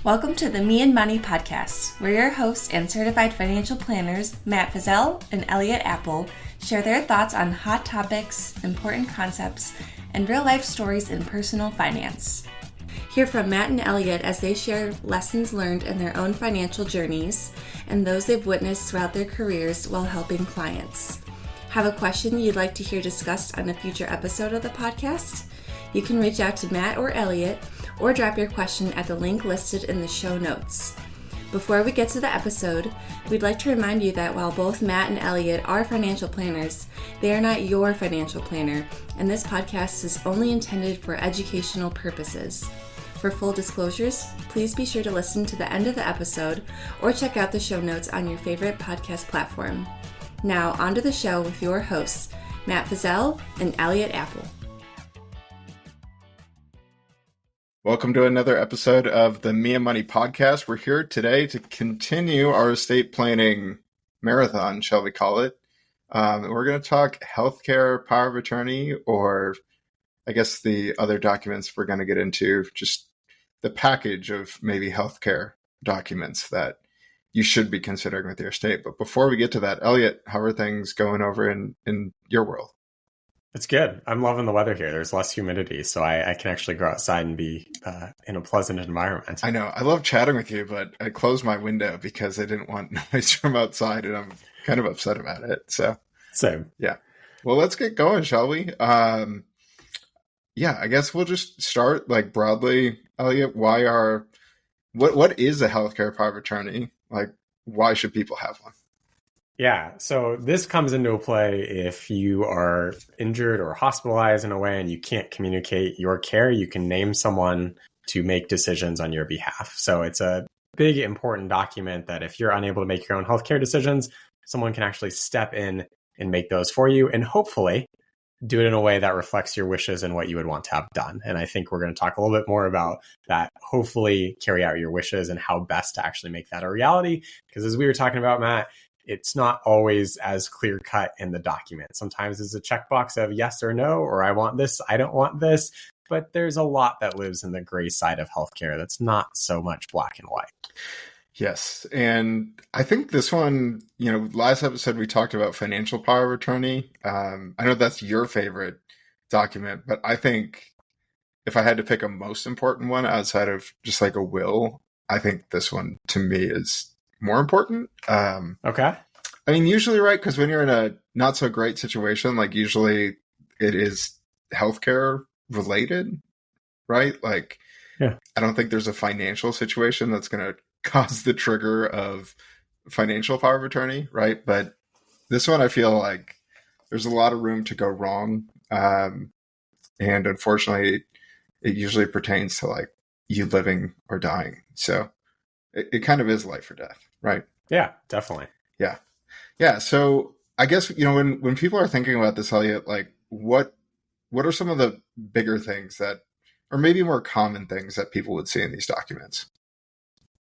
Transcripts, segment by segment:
Welcome to the Me and Money podcast, where your hosts and certified financial planners, Matt Fizell and Elliott Appel, share their thoughts on hot topics, important concepts, and real-life stories in personal finance. Hear from Matt and Elliott as they share lessons learned in their own financial journeys and those they've witnessed throughout their careers while helping clients. Have a question you'd like to hear discussed on a future episode of the podcast? You can reach out to Matt or Elliott or drop your question at the link listed in the show notes. Before we get to the episode, we'd like to remind you that while both Matt and Elliott are financial planners, they are not your financial planner, and this podcast is only intended for educational purposes. For full disclosures, please be sure to listen to the end of the episode or check out the show notes on your favorite podcast platform. Now, on to the show with your hosts, Matt Fizell and Elliott Appel. Welcome to another episode of the Me and Money podcast. We're here today to continue our estate planning marathon, shall we call it. We're going to talk healthcare power of attorney, or I guess the other documents we're going to get into, just the package of maybe healthcare documents that you should be considering with your estate. But before we get to that, Elliott, how are things going over in your world? It's good. I'm loving the weather here. There's less humidity, so I can actually go outside and be in a pleasant environment. I know. I love chatting with you, but I closed my window because I didn't want noise from outside, and I'm kind of upset about it. So, same. Yeah. Well, let's get going, shall we? I guess we'll just start like broadly, Elliott. What is a healthcare power of attorney? Like, why should people have one? Yeah, so this comes into play if you are injured or hospitalized in a way and you can't communicate your care. You can name someone to make decisions on your behalf. So it's a big, important document that if you're unable to make your own healthcare decisions, someone can actually step in and make those for you, and hopefully do it in a way that reflects your wishes and what you would want to have done. And I think we're going to talk a little bit more about that, hopefully carry out your wishes and how best to actually make that a reality. Because as we were talking about, Matt, it's not always as clear cut in the document. Sometimes it's a checkbox of yes or no, or I want this, I don't want this. But there's a lot that lives in the gray side of healthcare that's not so much black and white. Yes. And I think this one, last episode we talked about financial power of attorney. I know that's your favorite document, but I think if I had to pick a most important one outside of just like a will, I think this one to me is more important. Okay. I mean, usually, right? Because when you're in a not so great situation, like usually it is healthcare related, right? Like, yeah. I don't think there's a financial situation that's going to cause the trigger of financial power of attorney, right? But this one, I feel like there's a lot of room to go wrong. And unfortunately, it usually pertains to like you living or dying. So it kind of is life or death, right? Yeah, definitely. Yeah. Yeah. So I guess, when people are thinking about this, Elliott, like what are some of the bigger things that, or maybe more common things that people would see in these documents?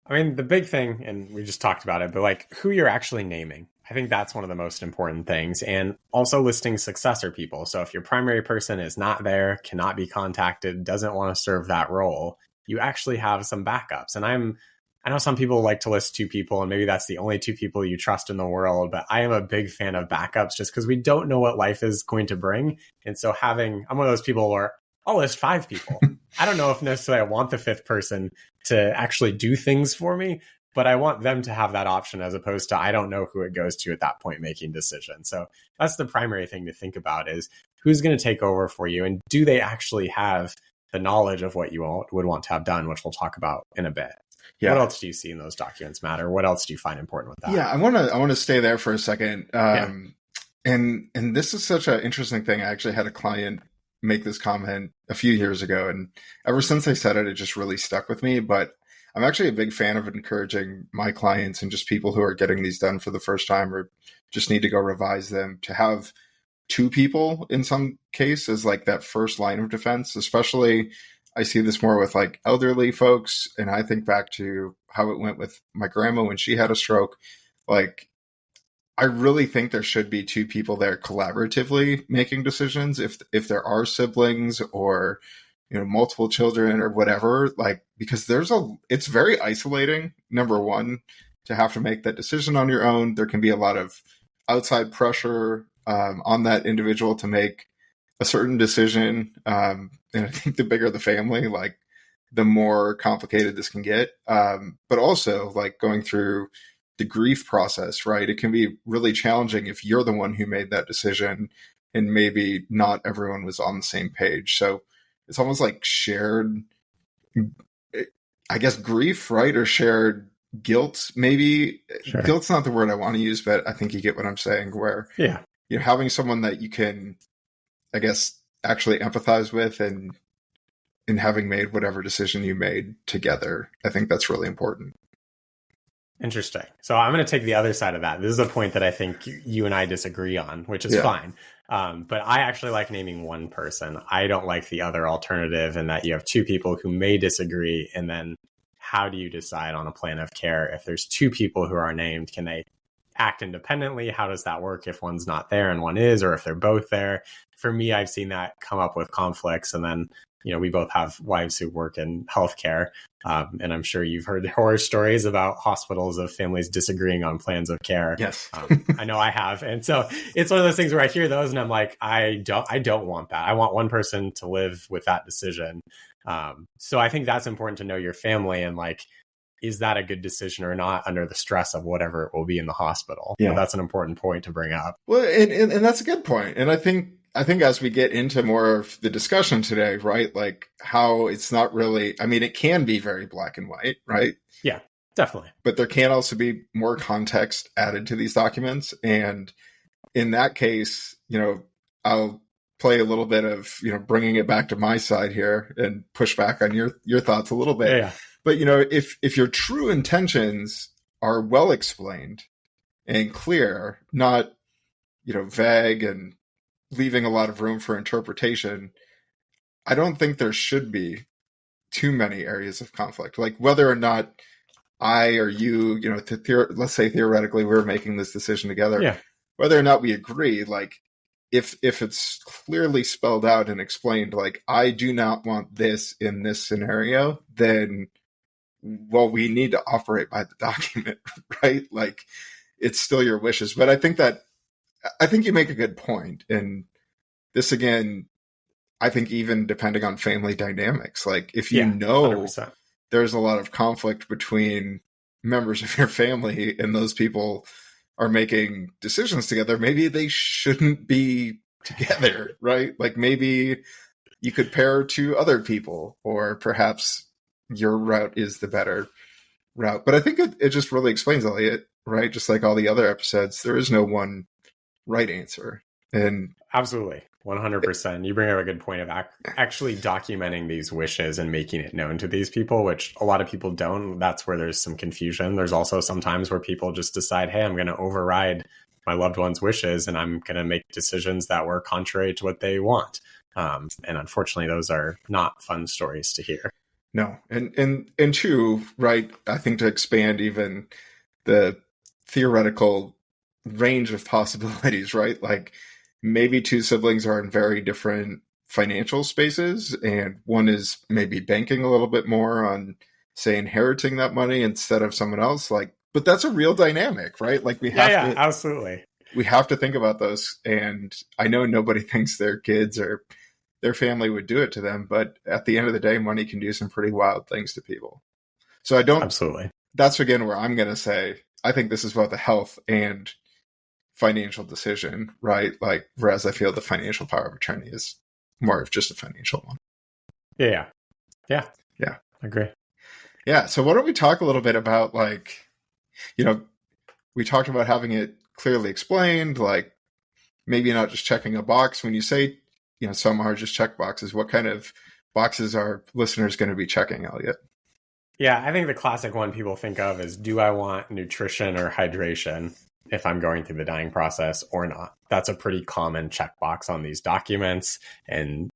I mean, the big thing, and we just talked about it, but like who you're actually naming. I think that's one of the most important things. And also listing successor people. So if your primary person is not there, cannot be contacted, doesn't want to serve that role, you actually have some backups. And I know some people like to list two people, and maybe that's the only two people you trust in the world, but I am a big fan of backups just because we don't know what life is going to bring. And so I'm one of those people where I'll list 5 people. I don't know if necessarily I want the 5th person to actually do things for me, but I want them to have that option as opposed to I don't know who it goes to at that point making decisions. So that's the primary thing to think about is who's going to take over for you, and do they actually have the knowledge of what you would want to have done, which we'll talk about in a bit. Yeah. What else do you see in those documents, Matt? Or what else do you find important with that? Yeah, I want to stay there for a second. And this is such an interesting thing. I actually had a client make this comment a few years ago, and ever since they said it, it just really stuck with me. But I'm actually a big fan of encouraging my clients and just people who are getting these done for the first time or just need to go revise them to have 2 people in some cases, like that first line of defense. Especially I see this more with like elderly folks, and I think back to how it went with my grandma when she had a stroke. Like, I really think there should be 2 people there collaboratively making decisions if there are siblings or multiple children or whatever, like, because it's very isolating, number one, to have to make that decision on your own. There can be a lot of outside pressure on that individual to make a certain decision. And I think the bigger the family, like, the more complicated this can get. But also, like, going through the grief process, right? It can be really challenging if you're the one who made that decision and maybe not everyone was on the same page. So it's almost like shared, I guess, grief, right? Or shared guilt, maybe. Sure. Guilt's not the word I want to use, but I think you get what I'm saying, where you're having someone that you can, I guess, actually empathize with, and having made whatever decision you made together. I think that's really important. Interesting. So I'm going to take the other side of that. This is a point that I think you and I disagree on, which is fine. But I actually like naming one person. I don't like the other alternative, in that you have two people who may disagree. And then how do you decide on a plan of care? If there's two people who are named, can they act independently? How does that work if one's not there and one is, or if they're both there? For me, I've seen that come up with conflicts. And then, we both have wives who work in healthcare. And I'm sure you've heard horror stories about hospitals of families disagreeing on plans of care. Yes. I know I have. And so it's one of those things where I hear those and I'm like, I don't want that. I want one person to live with that decision. So I think that's important to know your family, and, like, is that a good decision or not under the stress of whatever it will be in the hospital? Yeah. So that's an important point to bring up. Well, and that's a good point. And I think as we get into more of the discussion today, right, like, how it's not really, I mean, it can be very black and white, right? Yeah, definitely. But there can also be more context added to these documents. And in that case, I'll play a little bit of, bringing it back to my side here and push back on your thoughts a little bit. Yeah. But, if your true intentions are well explained and clear, not, vague and leaving a lot of room for interpretation, I don't think there should be too many areas of conflict. Like, whether or not I or you, let's say theoretically we're making this decision together, whether or not we agree, like, if it's clearly spelled out and explained, like, I do not want this in this scenario, then, well, we need to operate by the document, right? Like, it's still your wishes. But I think you make a good point. And this, again, I think even depending on family dynamics, like, if you know 100%. There's a lot of conflict between members of your family and those people are making decisions together, maybe they shouldn't be together, right? Like, maybe you could pair to other people, or perhaps your route is the better route. But I think it just really explains, Elliott, right? Just like all the other episodes, there is no one right answer. And absolutely, 100%. You bring up a good point of actually documenting these wishes and making it known to these people, which a lot of people don't. That's where there's some confusion. There's also some times where people just decide, hey, I'm going to override my loved one's wishes and I'm going to make decisions that were contrary to what they want. And unfortunately, those are not fun stories to hear. No. And two, right, I think to expand even the theoretical range of possibilities, right? Like, maybe two siblings are in very different financial spaces, and one is maybe banking a little bit more on, say, inheriting that money instead of someone else. Like, but that's a real dynamic, right? Like, we have to, absolutely. We have to think about those. And I know nobody thinks their kids or their family would do it to them, but at the end of the day, money can do some pretty wild things to people. So absolutely. That's again where I'm going to say, I think this is both a health and financial decision, right? Like, whereas I feel the financial power of attorney is more of just a financial one. Yeah. I agree. Yeah. So why don't we talk a little bit about, like, we talked about having it clearly explained, like, maybe not just checking a box. When you say, some are just check boxes, what kind of boxes are listeners going to be checking, Elliott? Yeah, I think the classic one people think of is, do I want nutrition or hydration if I'm going through the dying process or not? That's a pretty common checkbox on these documents. And,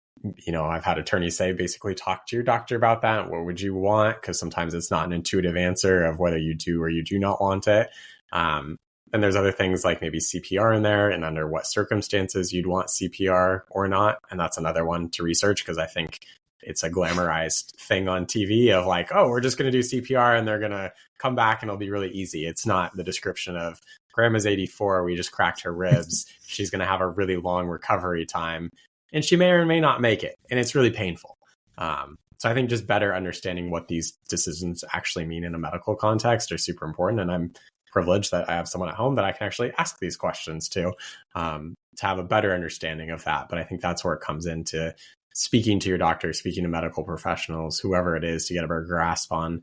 I've had attorneys say, basically talk to your doctor about that. What would you want? Because sometimes it's not an intuitive answer of whether you do or you do not want it. And there's other things like maybe CPR in there, and under what circumstances you'd want CPR or not. And that's another one to research, because I think it's a glamorized thing on TV of like, oh, we're just going to do CPR and they're going to come back and it'll be really easy. It's not the description of grandma's 84. We just cracked her ribs. She's going to have a really long recovery time and she may or may not make it. And it's really painful. So I think just better understanding what these decisions actually mean in a medical context are super important. And I'm privileged that I have someone at home that I can actually ask these questions to have a better understanding of that. But I think that's where it comes into speaking to your doctor, speaking to medical professionals, whoever it is, to get a better grasp on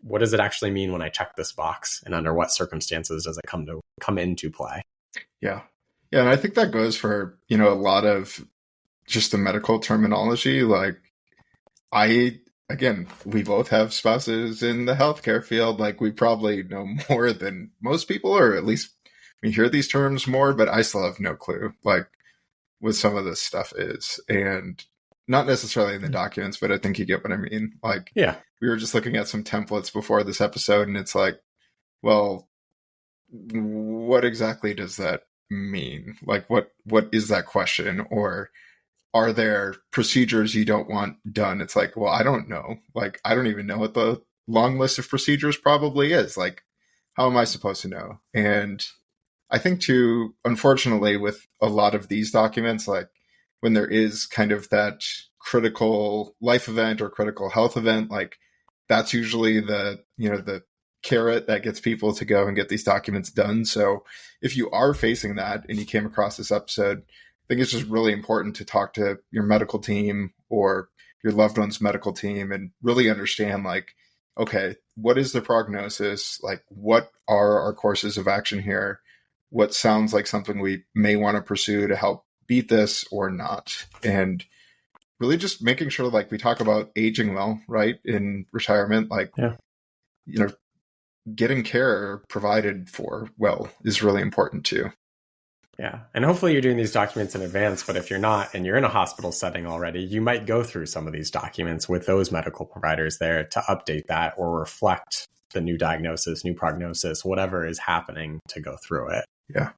what does it actually mean when I check this box and under what circumstances does it come into play? Yeah. Yeah. And I think that goes for, a lot of just the medical terminology. Like we both have spouses in the healthcare field. Like we probably know more than most people, or at least we hear these terms more, but I still have no clue like what some of this stuff is. And not necessarily in the documents, but I think you get what I mean. Like, yeah, we were just looking at some templates before this episode and it's like, well, what exactly does that mean? Like, what is that question? Or are there procedures you don't want done? It's like, well, I don't know. Like, I don't even know what the long list of procedures probably is. Like, how am I supposed to know? And I think too, unfortunately, with a lot of these documents, like when there is kind of that critical life event or critical health event, like that's usually the carrot that gets people to go and get these documents done. So if you are facing that and you came across this episode, I think it's just really important to talk to your medical team or your loved one's medical team and really understand, like, okay, what is the prognosis? Like, what are our courses of action here? What sounds like something we may want to pursue to help beat this or not? And really just making sure, like, we talk about aging well, right? In retirement, like, getting care provided for well is really important too. Yeah. And hopefully you're doing these documents in advance, but if you're not and you're in a hospital setting already, you might go through some of these documents with those medical providers there to update that or reflect the new diagnosis, new prognosis, whatever is happening, to go through it. Yeah.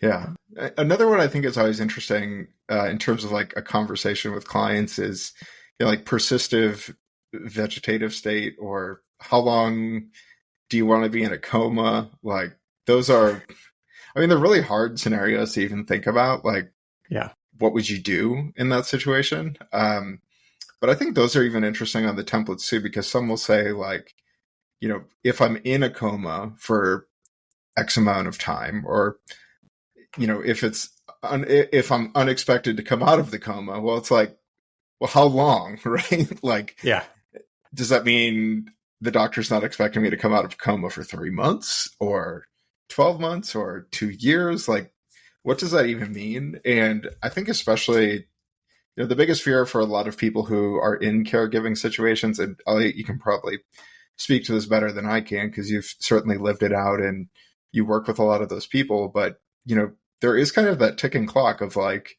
Yeah. Another one I think is always interesting in terms of like a conversation with clients is like persistent vegetative state, or how long do you want to be in a coma? Like those are, they're really hard scenarios to even think about. Like, yeah, what would you do in that situation? But I think those are even interesting on the templates too, because some will say like, if I'm in a coma for X amount of time, or, if I'm unexpected to come out of the coma, well, it's like, well, how long, right? Like, yeah, does that mean the doctor's not expecting me to come out of coma for 3 months or 12 months or 2 years? Like, what does that even mean? And I think especially, the biggest fear for a lot of people who are in caregiving situations, and Elliott, you can probably speak to this better than I can because you've certainly lived it out and you work with a lot of those people, but, there is kind of that ticking clock of like,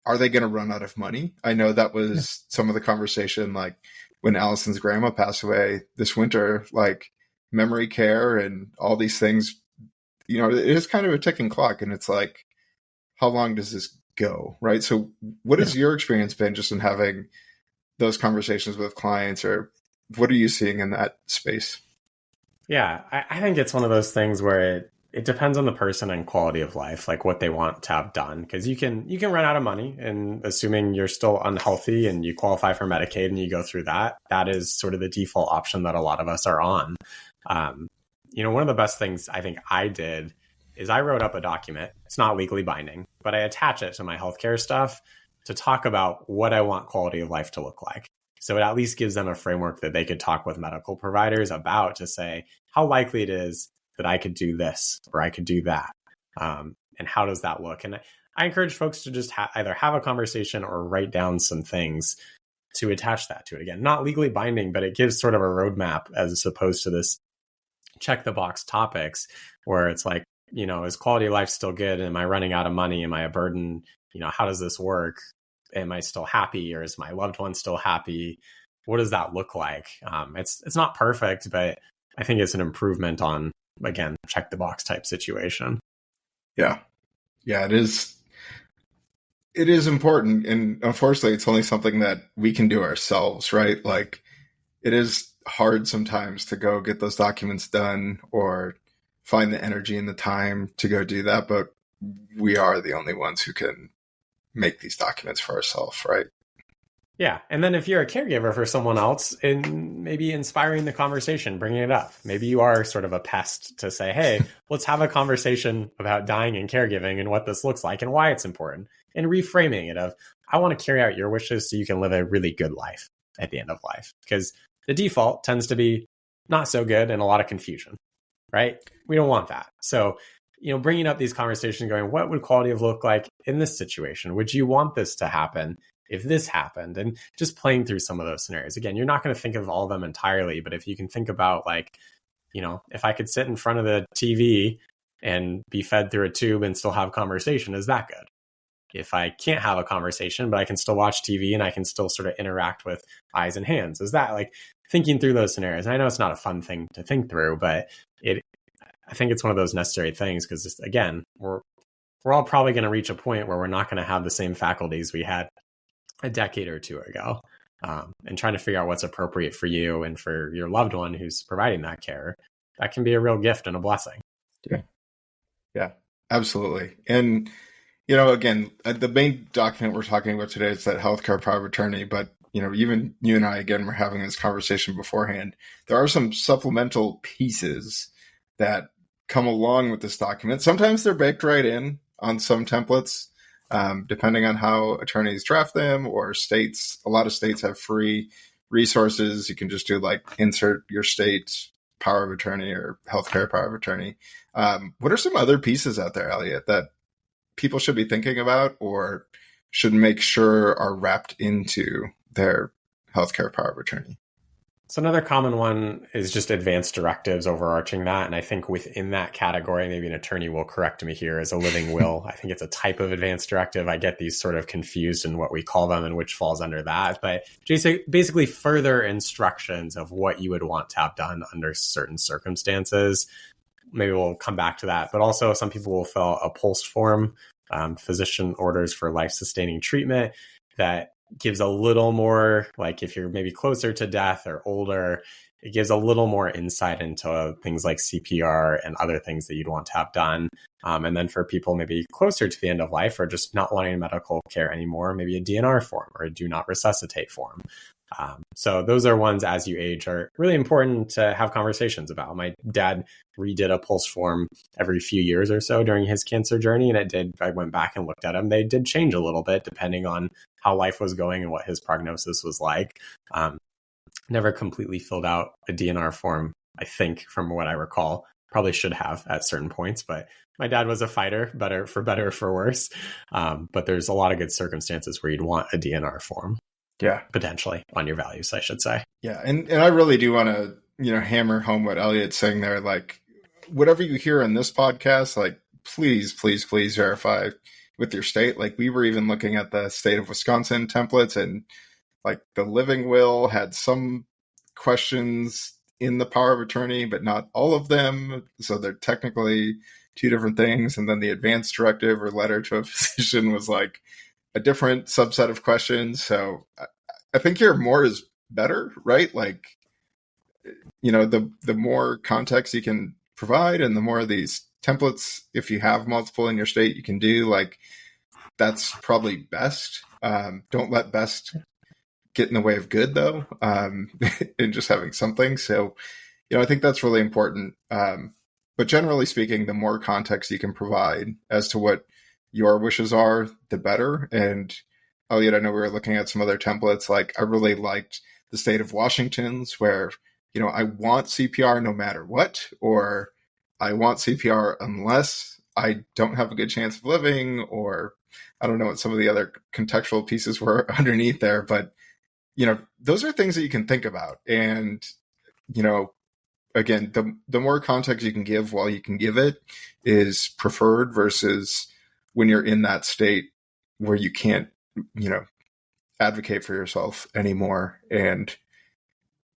are they going to run out of money? I know that was some of the conversation, like when Allison's grandma passed away this winter, like memory care and all these things, it is kind of a ticking clock. And it's like, how long does this go? Right. So what has your experience been just in having those conversations with clients, or what are you seeing in that space? Yeah, I think it's one of those things where it depends on the person and quality of life, like what they want to have done. Because you can run out of money, and assuming you're still unhealthy and you qualify for Medicaid and you go through that, that is sort of the default option that a lot of us are on. One of the best things I think I did is I wrote up a document. It's not legally binding, but I attach it to my healthcare stuff to talk about what I want quality of life to look like. So it at least gives them a framework that they could talk with medical providers about, to say how likely it is that I could do this or I could do that. And how does that look? And I encourage folks to just either have a conversation or write down some things to attach that to it. Again, not legally binding, but it gives sort of a roadmap as opposed to this check the box topics where it's like, is quality of life still good? Am I running out of money? Am I a burden? How does this work? Am I still happy, or is my loved one still happy? What does that look like? It's not perfect, but I think it's an improvement on, again, check the box type situation. Yeah. Yeah, it is. it is important. And unfortunately, it's only something that we can do ourselves, right? Like, it is hard sometimes to go get those documents done or find the energy and the time to go do that. But we are the only ones who can make these documents for ourselves, right? Yeah. And then if you're a caregiver for someone else, and maybe inspiring the conversation, bringing it up. Maybe you are sort of a pest to say, hey, let's have a conversation about dying and caregiving and what this looks like and why it's important. And reframing it of, I want to carry out your wishes so you can live a really good life at the end of life. Because the default tends to be not so good and a lot of confusion, right? We don't want that. So, bringing up these conversations, going, what would quality of look like in this situation? Would you want this to happen if this happened? And just playing through some of those scenarios. Again, you're not going to think of all of them entirely, but if you can think about if I could sit in front of the TV and be fed through a tube and still have conversation, is that good? If I can't have a conversation, but I can still watch TV and I can still sort of interact with eyes and hands, is that thinking through those scenarios? And I know it's not a fun thing to think through, but I think it's one of those necessary things because, again, we're all probably going to reach a point where we're not going to have the same faculties we had a decade or two ago, and trying to figure out what's appropriate for you and for your loved one who's providing that care. That can be a real gift and a blessing. Yeah, absolutely. And, again, the main document we're talking about today is that healthcare power of attorney, but even you and I, again, were having this conversation beforehand. There are some supplemental pieces that come along with this document. Sometimes they're baked right in on some templates, depending on how attorneys draft them, or states. A lot of states have free resources. You can just do insert your state power of attorney or healthcare power of attorney. What are some other pieces out there, Elliott, that people should be thinking about or should make sure are wrapped into their healthcare power of attorney? So another common one is just advanced directives overarching that. And I think within that category, maybe an attorney will correct me here, as a living will. I think it's a type of advanced directive. I get these sort of confused in what we call them and which falls under that. But basically further instructions of what you would want to have done under certain circumstances. Maybe we'll come back to that. But also some people will fill a POLST form, physician orders for life-sustaining treatment, that gives a little more, if you're maybe closer to death or older, it gives a little more insight into things like CPR and other things that you'd want to have done. And then for people maybe closer to the end of life or just not wanting medical care anymore, maybe a DNR form or a do not resuscitate form. So those are ones as you age are really important to have conversations about. My dad redid a POLST form every few years or so during his cancer journey. And I went back and looked at them. They did change a little bit depending on how life was going and what his prognosis was like. Never completely filled out a DNR form, I think, from what I recall. Probably should have at certain points, but my dad was a fighter, better or for worse. But there's a lot of good circumstances where you'd want a DNR form. Yeah. Potentially on your values, I should say. Yeah. And I really do want to, hammer home what Elliott's saying there. Whatever you hear on this podcast, please, please, please verify with your state. We were even looking at the state of Wisconsin templates, and the living will had some questions in the power of attorney, but not all of them. So they're technically two different things. And then the advanced directive or letter to a physician was a different subset of questions. So I think here more is better, right? The more context you can provide and the more of these templates, if you have multiple in your state, you can do, that's probably best. Don't let best get in the way of good, though, in just having something. So, I think that's really important. But generally speaking, the more context you can provide as to what your wishes are, the better. And Elliott, I know we were looking at some other templates. I really liked the state of Washington's where, I want CPR no matter what, or I want CPR unless I don't have a good chance of living, or I don't know what some of the other contextual pieces were underneath there. But, those are things that you can think about. And, again, the more context you can give while you can give it is preferred versus when you're in that state where you can't, advocate for yourself anymore. And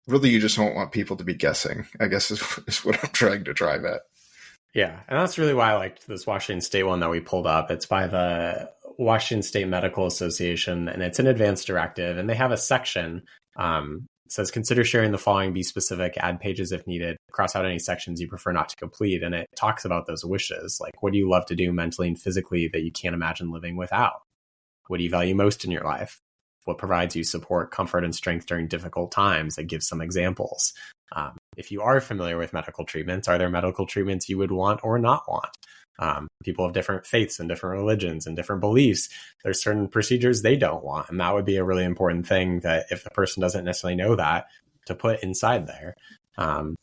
really, you just don't want people to be guessing, I guess is what I'm trying to drive at. Yeah. And that's really why I liked this Washington State one that we pulled up. It's by the Washington State Medical Association, and it's an advanced directive, and they have a section says, consider sharing the following, be specific, add pages if needed, cross out any sections you prefer not to complete. And it talks about those wishes. Like, what do you love to do mentally and physically that you can't imagine living without? What do you value most in your life? What provides you support, comfort, and strength during difficult times? It gives some examples. If you are familiar with medical treatments, are there medical treatments you would want or not want? People of different faiths and different religions and different beliefs, there's certain procedures they don't want. And that would be a really important thing that if the person doesn't necessarily know that, to put inside there. Do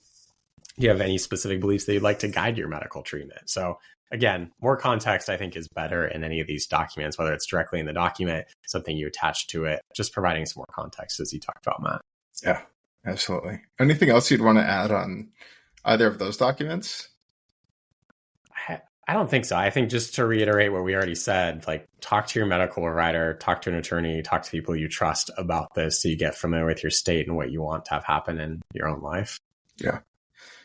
you have any specific beliefs that you'd like to guide your medical treatment? So again, more context, I think, is better in any of these documents, whether it's directly in the document, something you attach to it, just providing some more context as you talked about, Matt. Yeah, absolutely. Anything else you'd want to add on either of those documents? I don't think so. I think just to reiterate what we already said, like, talk to your medical provider, talk to an attorney, talk to people you trust about this so you get familiar with your state and what you want to have happen in your own life. Yeah.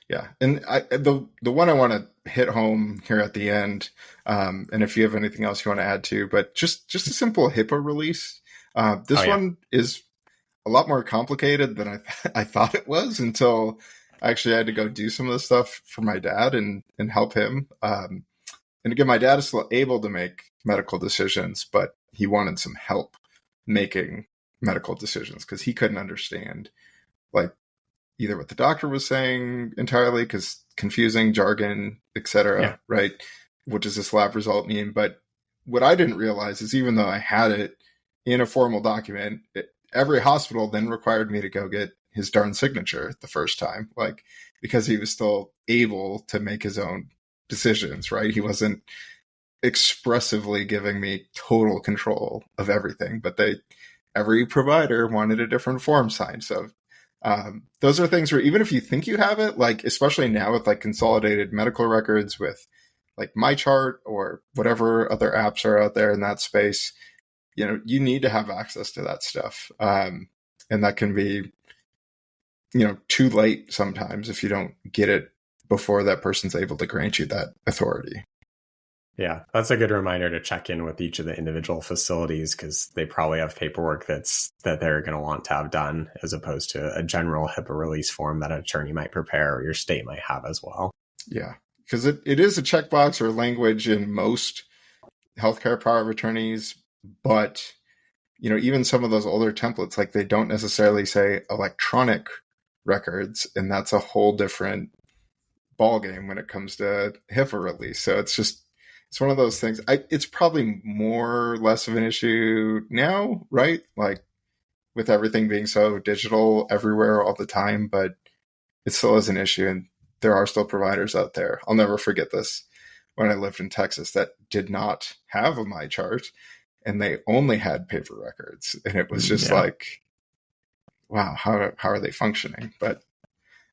Yeah. And the one I want to hit home here at the end, and if you have anything else you want to add to, but just a simple HIPAA release. This one is a lot more complicated than I thought it was until actually I had to go do some of the stuff for my dad and help him. And again, my dad is still able to make medical decisions, but he wanted some help making medical decisions because he couldn't understand, like, either what the doctor was saying entirely, because confusing jargon, etc. Right? What does this lab result mean? But what I didn't realize is even though I had it in a formal document, every hospital then required me to go get his darn signature the first time, like, because he was still able to make his own decisions, right? He wasn't expressively giving me total control of everything, but every provider wanted a different form signed. So those are things where even if you think you have it, like, especially now with like consolidated medical records with like MyChart or whatever other apps are out there in that space, you need to have access to that stuff. And that can be, too late sometimes if you don't get it before that person's able to grant you that authority. Yeah, that's a good reminder to check in with each of the individual facilities because they probably have paperwork that they're going to want to have done as opposed to a general HIPAA release form that an attorney might prepare or your state might have as well. Yeah, because it is a checkbox or language in most healthcare power of attorneys, but even some of those older templates, like, they don't necessarily say electronic records, and that's a whole different ballgame when it comes to HIPAA release. So it's one of those things. It's probably more or less of an issue now, right? Like, with everything being so digital everywhere all the time, but it still is an issue. And there are still providers out there. I'll never forget this when I lived in Texas that did not have a MyChart and they only had paper records. And it was just like, wow, how are they functioning? But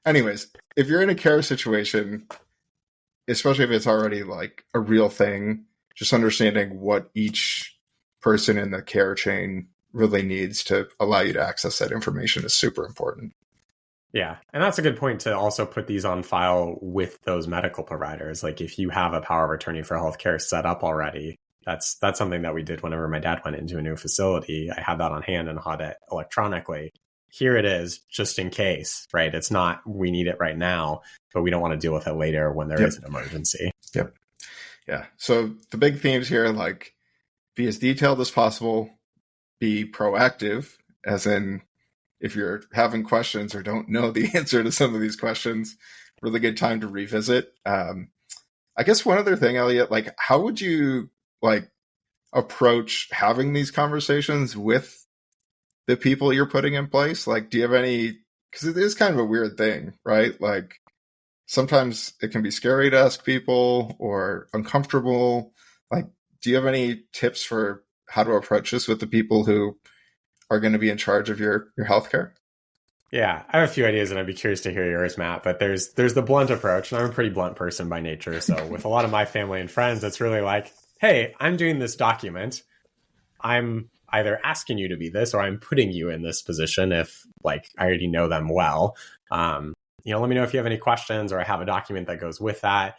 anyways, if you're in a care situation, especially if it's already like a real thing, just understanding what each person in the care chain really needs to allow you to access that information is super important. Yeah. And that's a good point to also put these on file with those medical providers. Like, if you have a power of attorney for healthcare set up already, that's something that we did whenever my dad went into a new facility. I had that on hand and had it electronically. Here it is, just in case, right? It's not, we need it right now, but we don't want to deal with it later when there is an emergency. Yep. Yeah. So the big themes here, like, be as detailed as possible, be proactive, as in, if you're having questions or don't know the answer to some of these questions, really good time to revisit. I guess one other thing, Elliott, like, how would you like approach having these conversations with the people you're putting in place? Like, do you have any, because it is kind of a weird thing, right? Like, sometimes it can be scary to ask people or uncomfortable. Like, do you have any tips for how to approach this with the people who are going to be in charge of your healthcare? Yeah, I have a few ideas and I'd be curious to hear yours, Matt, but there's the blunt approach, and I'm a pretty blunt person by nature. So with a lot of my family and friends, it's really like, hey, I'm doing this document. I'm either asking you to be this or I'm putting you in this position if, like, I already know them well. Let me know if you have any questions, or I have a document that goes with that.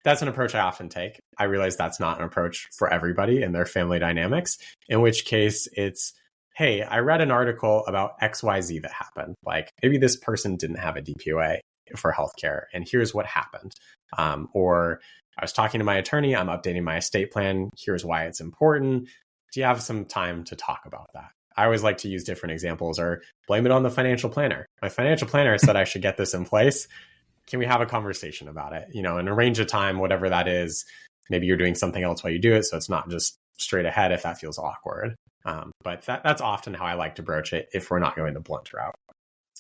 that's an approach I often take. I realize that's not an approach for everybody in their family dynamics, in which case it's, hey, I read an article about XYZ that happened. Like maybe this person didn't have a DPOA for healthcare, and here's what happened. Or I was talking to my attorney, I'm updating my estate plan. Here's why it's important. Do you have some time to talk about that? I always like to use different examples, or blame it on the financial planner. My financial planner said I should get this in place. Can we have a conversation about it? And arrange a time, whatever that is. Maybe you're doing something else while you do it, so it's not just straight ahead if that feels awkward. But that's often how I like to broach it if we're not going the blunt route.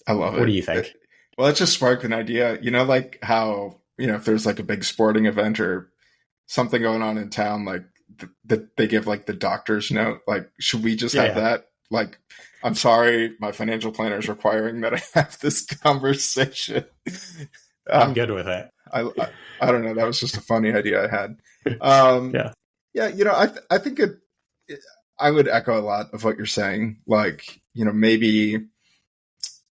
I love it. What do you think? Well, it just sparked an idea, like how, if there's like a big sporting event or something going on in town, like they give like the doctor's note, like, should we just have that? Like, I'm sorry, my financial planner is requiring that I have this conversation. I'm good with it. I don't know. That was just a funny idea I had. I think I would echo a lot of what you're saying. Like, maybe,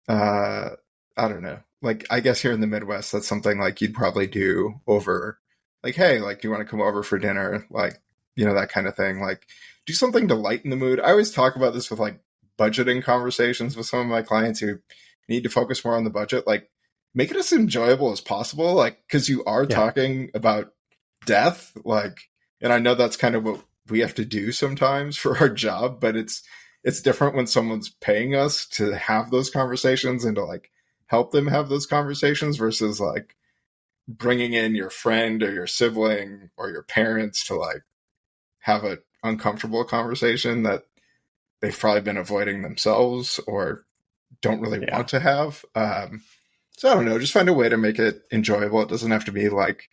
I don't know. Like, I guess here in the Midwest, that's something like you'd probably do over, like, hey, like, do you want to come over for dinner? Like, that kind of thing. Like, do something to lighten the mood. I always talk about this with like budgeting conversations with some of my clients who need to focus more on the budget. Like, make it as enjoyable as possible. Like, because you are talking about death. Like, and I know that's kind of what we have to do sometimes for our job, but it's different when someone's paying us to have those conversations and to like help them have those conversations versus like bringing in your friend or your sibling or your parents to like have an uncomfortable conversation that they've probably been avoiding themselves or don't really want to have. So I don't know, just find a way to make it enjoyable. It doesn't have to be like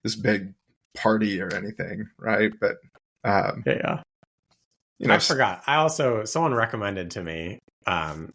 this big party or anything, right? But I forgot. Someone recommended to me, I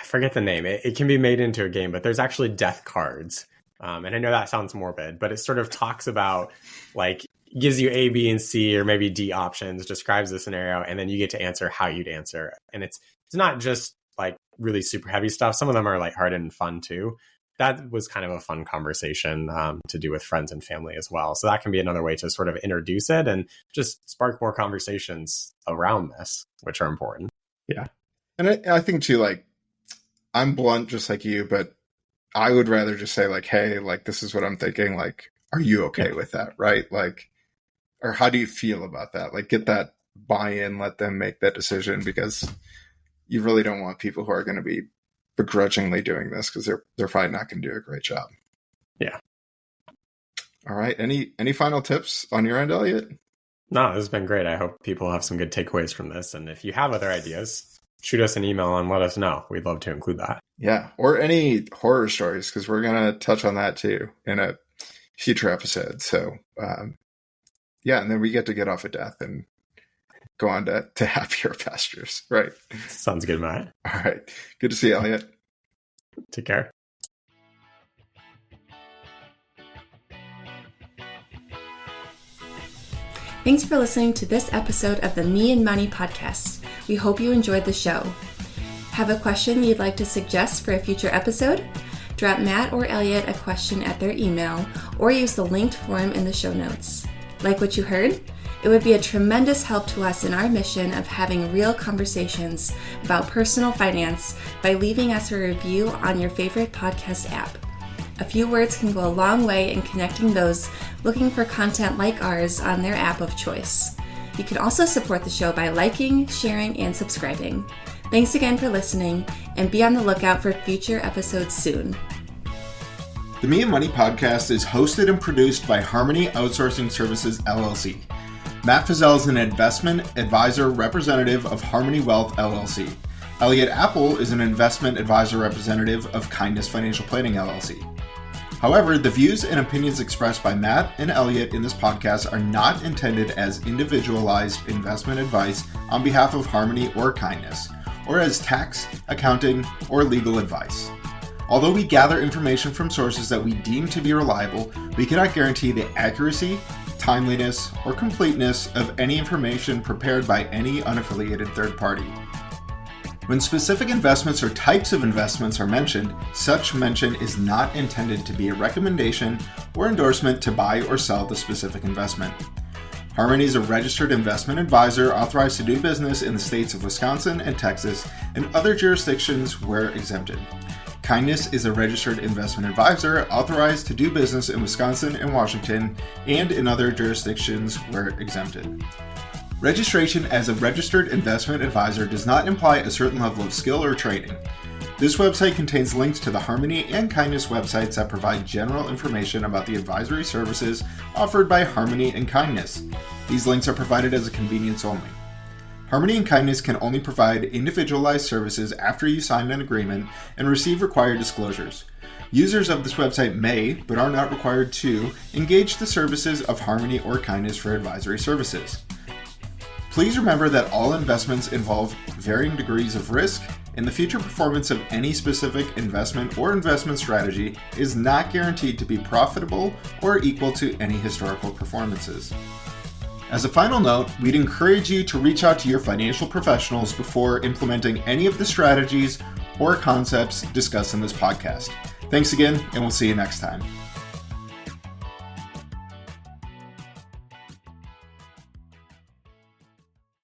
forget the name. It can be made into a game, but there's actually death cards. And I know that sounds morbid, but it sort of talks about like, gives you A, B, and C, or maybe D options, describes the scenario, and then you get to answer how you'd answer. And it's not just like really super heavy stuff. Some of them are lighthearted and fun too. That was kind of a fun conversation to do with friends and family as well. So that can be another way to sort of introduce it and just spark more conversations around this, which are important. Yeah. And I think too, like, I'm blunt just like you, but I would rather just say like, hey, like, this is what I'm thinking. Like, are you okay with that? Right? Like, or how do you feel about that? Like, get that buy-in, let them make that decision, because you really don't want people who are going to be begrudgingly doing this because they're probably not going to do a great job. Yeah. All right. Any final tips on your end, Elliott? No, this has been great. I hope people have some good takeaways from this. And if you have other ideas, shoot us an email and let us know. We'd love to include that. Yeah. Or any horror stories, because we're going to touch on that too in a future episode. So, and then we get off of death and go on to happier pastures, right? Sounds good, Matt. All right. Good to see you, Elliott. Take care. Thanks for listening to this episode of the Me and Money podcast. We hope you enjoyed the show. Have a question you'd like to suggest for a future episode? Drop Matt or Elliott a question at their email or use the linked form in the show notes. Like what you heard? It would be a tremendous help to us in our mission of having real conversations about personal finance by leaving us a review on your favorite podcast app. A few words can go a long way in connecting those looking for content like ours on their app of choice. You can also support the show by liking, sharing, and subscribing. Thanks again for listening, and be on the lookout for future episodes soon. The Me and Money podcast is hosted and produced by Harmony Outsourcing Services LLC. Matt Fizell is an investment advisor representative of Harmony Wealth LLC. Elliott Appel is an investment advisor representative of Kindness Financial Planning LLC. However, the views and opinions expressed by Matt and Elliott in this podcast are not intended as individualized investment advice on behalf of Harmony or Kindness, or as tax, accounting, or legal advice. Although we gather information from sources that we deem to be reliable, we cannot guarantee the accuracy, timeliness, or completeness of any information prepared by any unaffiliated third party. When specific investments or types of investments are mentioned, such mention is not intended to be a recommendation or endorsement to buy or sell the specific investment. Harmony is a registered investment advisor authorized to do business in the states of Wisconsin and Texas and other jurisdictions where exempted. Kindness is a registered investment advisor authorized to do business in Wisconsin and Washington and in other jurisdictions where exempted. Registration as a registered investment advisor does not imply a certain level of skill or training. This website contains links to the Harmony and Kindness websites that provide general information about the advisory services offered by Harmony and Kindness. These links are provided as a convenience only. Harmony and Kindness can only provide individualized services after you sign an agreement and receive required disclosures. Users of this website may, but are not required to, engage the services of Harmony or Kindness for advisory services. Please remember that all investments involve varying degrees of risk, and the future performance of any specific investment or investment strategy is not guaranteed to be profitable or equal to any historical performances. As a final note, we'd encourage you to reach out to your financial professionals before implementing any of the strategies or concepts discussed in this podcast. Thanks again, and we'll see you next time.